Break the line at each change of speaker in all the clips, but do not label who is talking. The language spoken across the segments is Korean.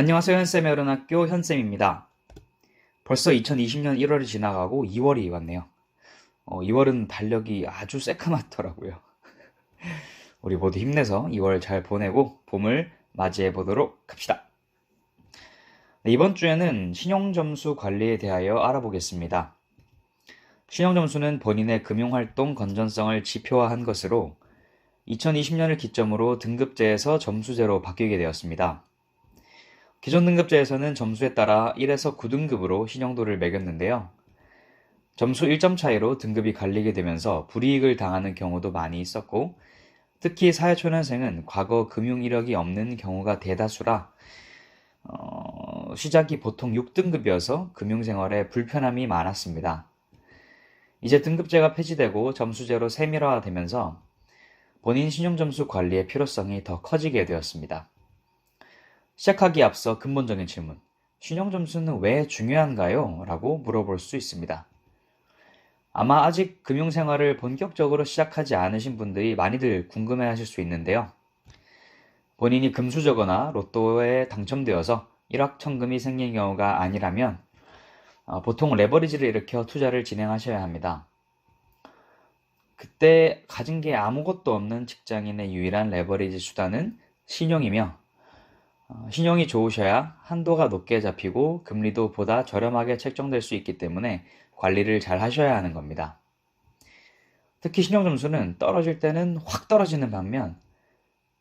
안녕하세요. 현쌤의 어른학교 현쌤입니다. 벌써 2020년 1월이 지나가고 2월이 왔네요. 2월은 달력이 아주 새카맣더라고요. 우리 모두 힘내서 2월 잘 보내고 봄을 맞이해 보도록 합시다. 네, 이번 주에는 신용점수 관리에 대하여 알아보겠습니다. 신용점수는 본인의 금융활동 건전성을 지표화한 것으로 2020년을 기점으로 등급제에서 점수제로 바뀌게 되었습니다. 기존 등급제에서는 점수에 따라 1에서 9등급으로 신용도를 매겼는데요. 점수 1점 차이로 등급이 갈리게 되면서 불이익을 당하는 경우도 많이 있었고, 특히 사회초년생은 과거 금융 이력이 없는 경우가 대다수라 시작이 보통 6등급이어서 금융생활에 불편함이 많았습니다. 이제 등급제가 폐지되고 점수제로 세밀화되면서 본인 신용점수 관리의 필요성이 더 커지게 되었습니다. 시작하기에 앞서 근본적인 질문, 신용점수는 왜 중요한가요? 라고 물어볼 수 있습니다. 아마 아직 금융생활을 본격적으로 시작하지 않으신 분들이 많이들 궁금해 하실 수 있는데요. 본인이 금수저거나 로또에 당첨되어서 일확천금이 생긴 경우가 아니라면 보통 레버리지를 일으켜 투자를 진행하셔야 합니다. 그때 가진 게 아무것도 없는 직장인의 유일한 레버리지 수단은 신용이며, 신용이 좋으셔야 한도가 높게 잡히고 금리도 보다 저렴하게 책정될 수 있기 때문에 관리를 잘 하셔야 하는 겁니다. 특히 신용점수는 떨어질 때는 확 떨어지는 반면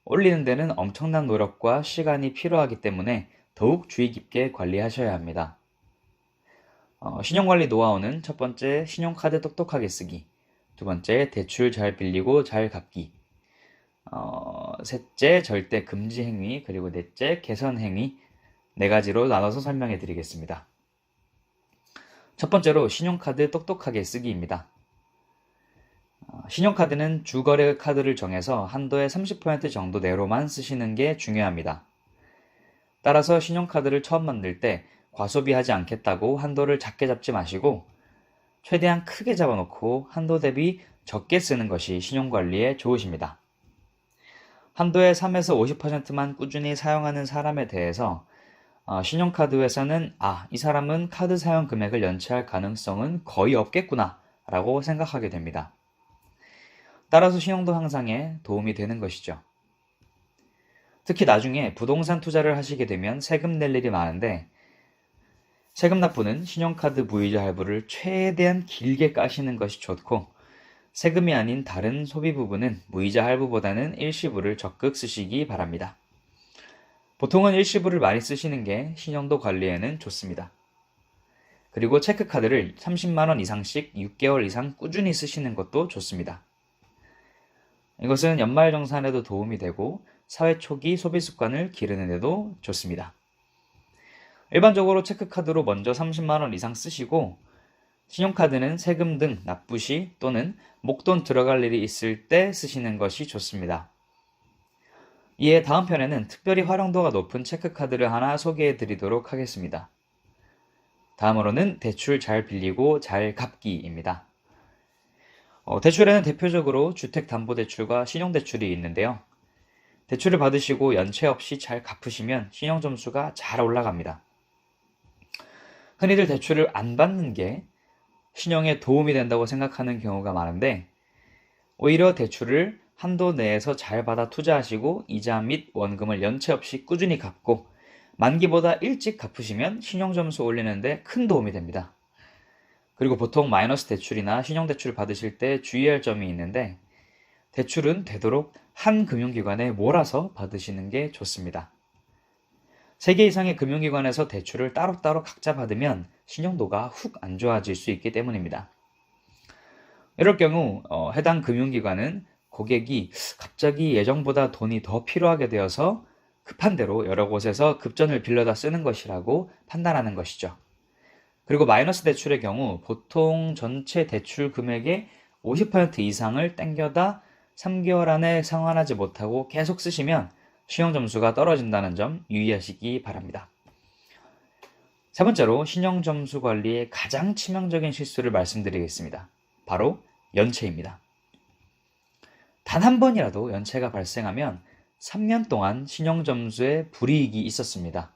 올리는 데는 엄청난 노력과 시간이 필요하기 때문에 더욱 주의 깊게 관리하셔야 합니다. 신용관리 노하우는 첫 번째, 신용카드 똑똑하게 쓰기, 두 번째, 대출 잘 빌리고 잘 갚기, 셋째, 절대 금지 행위, 그리고 넷째, 개선 행위, 네 가지로 나눠서 설명해 드리겠습니다. 첫 번째로 신용카드 똑똑하게 쓰기입니다. 신용카드는 주거래 카드를 정해서 한도의 30% 정도 내로만 쓰시는 게 중요합니다. 따라서 신용카드를 처음 만들 때 과소비하지 않겠다고 한도를 작게 잡지 마시고 최대한 크게 잡아놓고 한도 대비 적게 쓰는 것이 신용관리에 좋으십니다. 한도의 3에서 50%만 꾸준히 사용하는 사람에 대해서 신용카드 회사는 이 사람은 카드 사용 금액을 연체할 가능성은 거의 없겠구나 라고 생각하게 됩니다. 따라서 신용도 향상에 도움이 되는 것이죠. 특히 나중에 부동산 투자를 하시게 되면 세금 낼 일이 많은데 세금 납부는 신용카드 무이자 할부를 최대한 길게 까시는 것이 좋고 세금이 아닌 다른 소비 부분은 무이자 할부보다는 일시불을 적극 쓰시기 바랍니다. 보통은 일시불을 많이 쓰시는 게 신용도 관리에는 좋습니다. 그리고 체크카드를 30만원 이상씩 6개월 이상 꾸준히 쓰시는 것도 좋습니다. 이것은 연말정산에도 도움이 되고 사회 초기 소비 습관을 기르는 데도 좋습니다. 일반적으로 체크카드로 먼저 30만원 이상 쓰시고 신용카드는 세금 등 납부 시 또는 목돈 들어갈 일이 있을 때 쓰시는 것이 좋습니다. 이에 다음 편에는 특별히 활용도가 높은 체크카드를 하나 소개해 드리도록 하겠습니다. 다음으로는 대출 잘 빌리고 잘 갚기입니다. 대출에는 대표적으로 주택담보대출과 신용대출이 있는데요. 대출을 받으시고 연체 없이 잘 갚으시면 신용점수가 잘 올라갑니다. 흔히들 대출을 안 받는 게 신용에 도움이 된다고 생각하는 경우가 많은데 오히려 대출을 한도 내에서 잘 받아 투자하시고 이자 및 원금을 연체 없이 꾸준히 갚고 만기보다 일찍 갚으시면 신용점수 올리는데 큰 도움이 됩니다. 그리고 보통 마이너스 대출이나 신용대출 받으실 때 주의할 점이 있는데 대출은 되도록 한 금융기관에 몰아서 받으시는 게 좋습니다. 3개 이상의 금융기관에서 대출을 따로따로 각자 받으면 신용도가 훅 안 좋아질 수 있기 때문입니다. 이럴 경우 해당 금융기관은 고객이 갑자기 예정보다 돈이 더 필요하게 되어서 급한 대로 여러 곳에서 급전을 빌려다 쓰는 것이라고 판단하는 것이죠. 그리고 마이너스 대출의 경우 보통 전체 대출 금액의 50% 이상을 땡겨다 3개월 안에 상환하지 못하고 계속 쓰시면 신용점수가 떨어진다는 점 유의하시기 바랍니다. 세 번째로 신용점수 관리의 가장 치명적인 실수를 말씀드리겠습니다. 바로 연체입니다. 단 한 번이라도 연체가 발생하면 3년 동안 신용점수에 불이익이 있었습니다.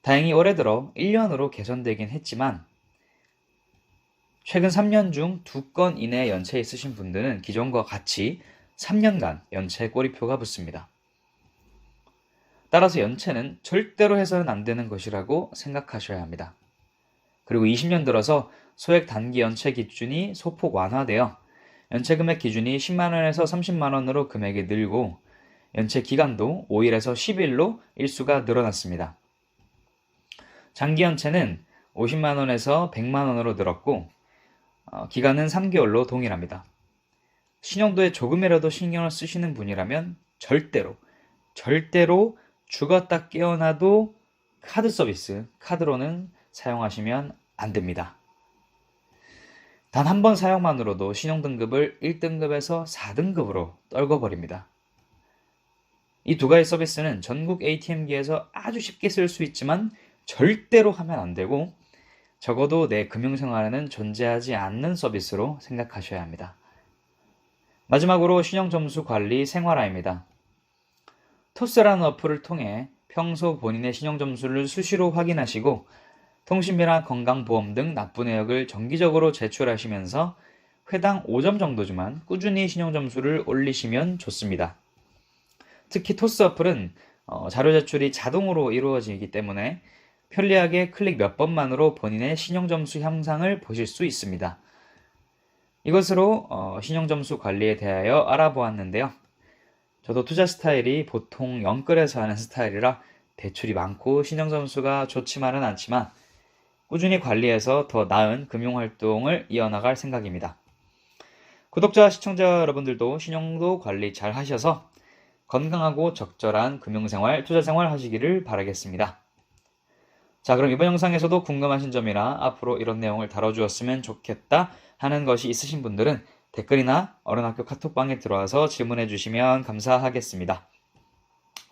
다행히 올해 들어 1년으로 개선되긴 했지만 최근 3년 중 2건 이내 연체 있으신 분들은 기존과 같이 3년간 연체 꼬리표가 붙습니다. 따라서 연체는 절대로 해서는 안 되는 것이라고 생각하셔야 합니다. 그리고 20년 들어서 소액 단기 연체 기준이 소폭 완화되어 연체 금액 기준이 10만 원에서 30만 원으로 금액이 늘고 연체 기간도 5일에서 10일로 일수가 늘어났습니다. 장기 연체는 50만 원에서 100만 원으로 늘었고 기간은 3개월로 동일합니다. 신용도에 조금이라도 신경을 쓰시는 분이라면 절대로 죽었다 깨어나도 카드 서비스, 카드로는 사용하시면 안 됩니다. 단 한 번 사용만으로도 신용등급을 1등급에서 4등급으로 떨궈버립니다. 이 두 가지 서비스는 전국 ATM기에서 아주 쉽게 쓸 수 있지만 절대로 하면 안 되고 적어도 내 금융생활에는 존재하지 않는 서비스로 생각하셔야 합니다. 마지막으로 신용점수 관리 생활화입니다. 토스라는 어플을 통해 평소 본인의 신용점수를 수시로 확인하시고 통신비나 건강보험 등 납부 내역을 정기적으로 제출하시면서 회당 5점 정도지만 꾸준히 신용점수를 올리시면 좋습니다. 특히 토스 어플은 자료 제출이 자동으로 이루어지기 때문에 편리하게 클릭 몇 번만으로 본인의 신용점수 향상을 보실 수 있습니다. 이것으로 신용점수 관리에 대하여 알아보았는데요. 저도 투자 스타일이 보통 영끌에서 하는 스타일이라 대출이 많고 신용점수가 좋지만은 않지만 꾸준히 관리해서 더 나은 금융활동을 이어나갈 생각입니다. 구독자, 시청자 여러분들도 신용도 관리 잘 하셔서 건강하고 적절한 금융생활, 투자생활 하시기를 바라겠습니다. 자, 그럼 이번 영상에서도 궁금하신 점이나 앞으로 이런 내용을 다뤄주었으면 좋겠다 하는 것이 있으신 분들은 댓글이나 어른학교 카톡방에 들어와서 질문해 주시면 감사하겠습니다.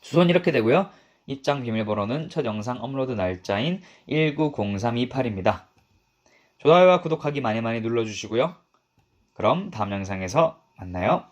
주소는 이렇게 되고요. 입장 비밀번호는 첫 영상 업로드 날짜인 190328입니다. 좋아요와 구독하기 많이 눌러주시고요. 그럼 다음 영상에서 만나요.